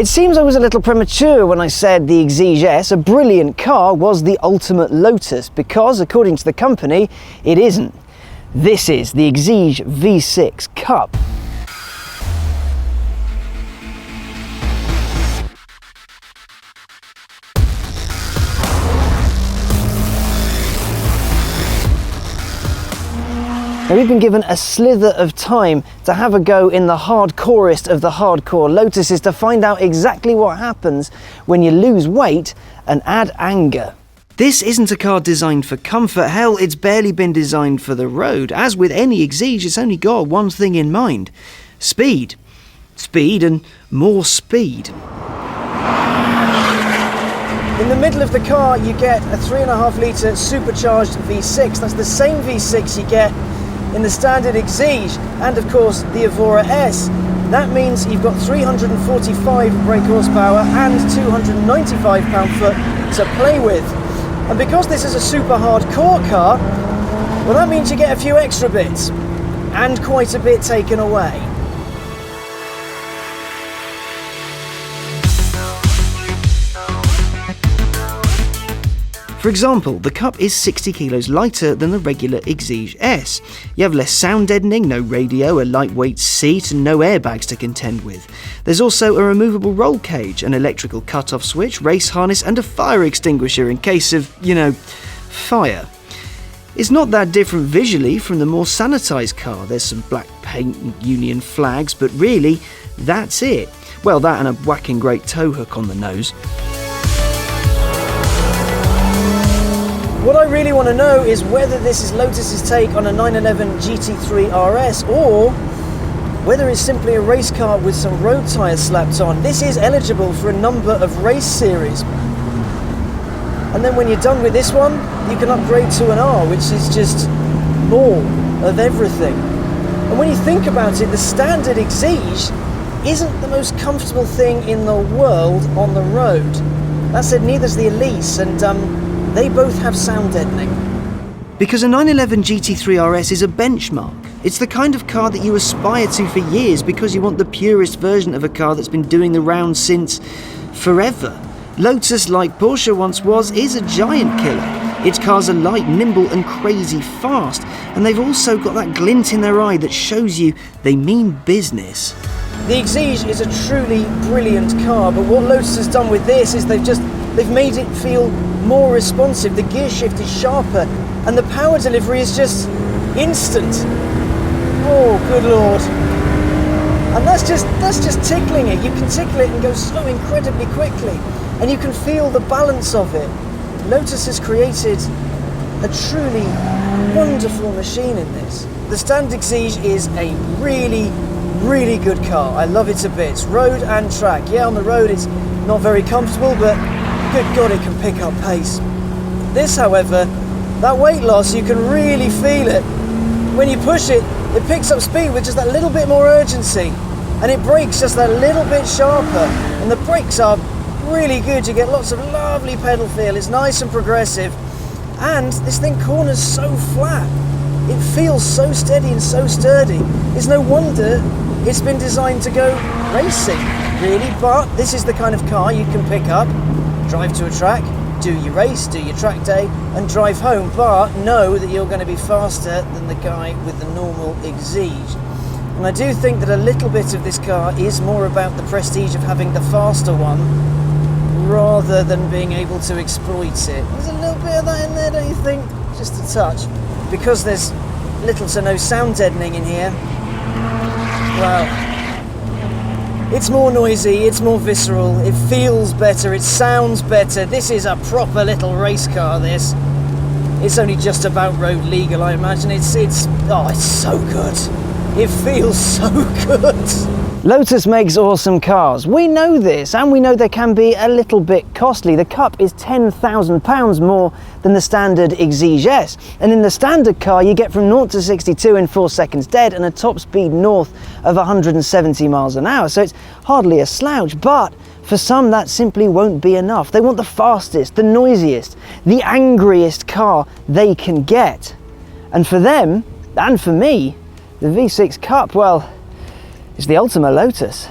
It seems I was a little premature when I said the Exige S, a brilliant car, was the ultimate Lotus, because according to the company, it isn't. This is the Exige V6 Cup. Now, we've been given a slither of time to have a go in the hardcorest of the hardcore Lotuses to find out exactly what happens when you lose weight and add anger. This isn't a car designed for comfort. Hell, it's barely been designed for the road. As with any Exige, it's only got one thing in mind: speed. Speed and more speed. In the middle of the car, you get a 3.5 litre supercharged V6. That's the same V6 you get in the standard Exige and of course the Evora S. That means you've got 345 brake horsepower and 295 pound-foot to play with. And because this is a super hardcore car, well, that means you get a few extra bits and quite a bit taken away. For example, the Cup is 60 kilos lighter than the regular Exige S. You have less sound deadening, no radio, a lightweight seat and no airbags to contend with. There's also a removable roll cage, an electrical cut-off switch, race harness and a fire extinguisher in case of, fire. It's not that different visually from the more sanitised car. There's some black paint and Union flags, but really, that's it. Well, that and a whacking great tow hook on the nose. What I really want to know is whether this is Lotus's take on a 911 GT3 RS or whether it's simply a race car with some road tyres slapped on. This is eligible for a number of race series. And then when you're done with this one, you can upgrade to an R, which is just more of everything. And when you think about it, the standard Exige isn't the most comfortable thing in the world on the road. That said, neither's the Elise, and they both have sound deadening. Because a 911 GT3 RS is a benchmark. It's the kind of car that you aspire to for years because you want the purest version of a car that's been doing the rounds since forever. Lotus, like Porsche once was, is a giant killer. Its cars are light, nimble and crazy fast, and they've also got that glint in their eye that shows you they mean business. The Exige is a truly brilliant car, but what Lotus has done with this is they've made it feel more responsive. The gear shift is sharper and the power delivery is just instant. Oh, good lord. And that's just tickling it. You can tickle it and go so incredibly quickly, and you can feel the balance of it. Lotus has created a truly wonderful machine in this. The standard Exige is a really good car. I love it to bits, road and track. Yeah, on the road it's not very comfortable, but good God, it can pick up pace. This, however, that weight loss, you can really feel it. When you push it, it picks up speed with just that little bit more urgency, and it brakes just that little bit sharper, and the brakes are really good. You get lots of lovely pedal feel. It's nice and progressive, and this thing corners so flat. It feels so steady and so sturdy. It's no wonder it's been designed to go racing, really, but this is the kind of car you can pick up, drive to a track, do your race, do your track day, and drive home, but know that you're going to be faster than the guy with the normal Exige. And I do think that a little bit of this car is more about the prestige of having the faster one, rather than being able to exploit it. There's a little bit of that in there, don't you think? Just a touch. Because there's little to no sound deadening in here, well, it's more noisy, it's more visceral, it feels better, it sounds better. This is a proper little race car, this. It's only just about road legal, I imagine. It's so good. It feels so good. Lotus makes awesome cars. We know this, and we know they can be a little bit costly. The Cup is £10,000 more than the standard Exige S. And in the standard car, you get from 0 to 62 in 4 seconds dead and a top speed north of 170 miles an hour. So it's hardly a slouch, but for some that simply won't be enough. They want the fastest, the noisiest, the angriest car they can get. And for them, and for me, the V6 Cup, well, it's the ultimate Lotus.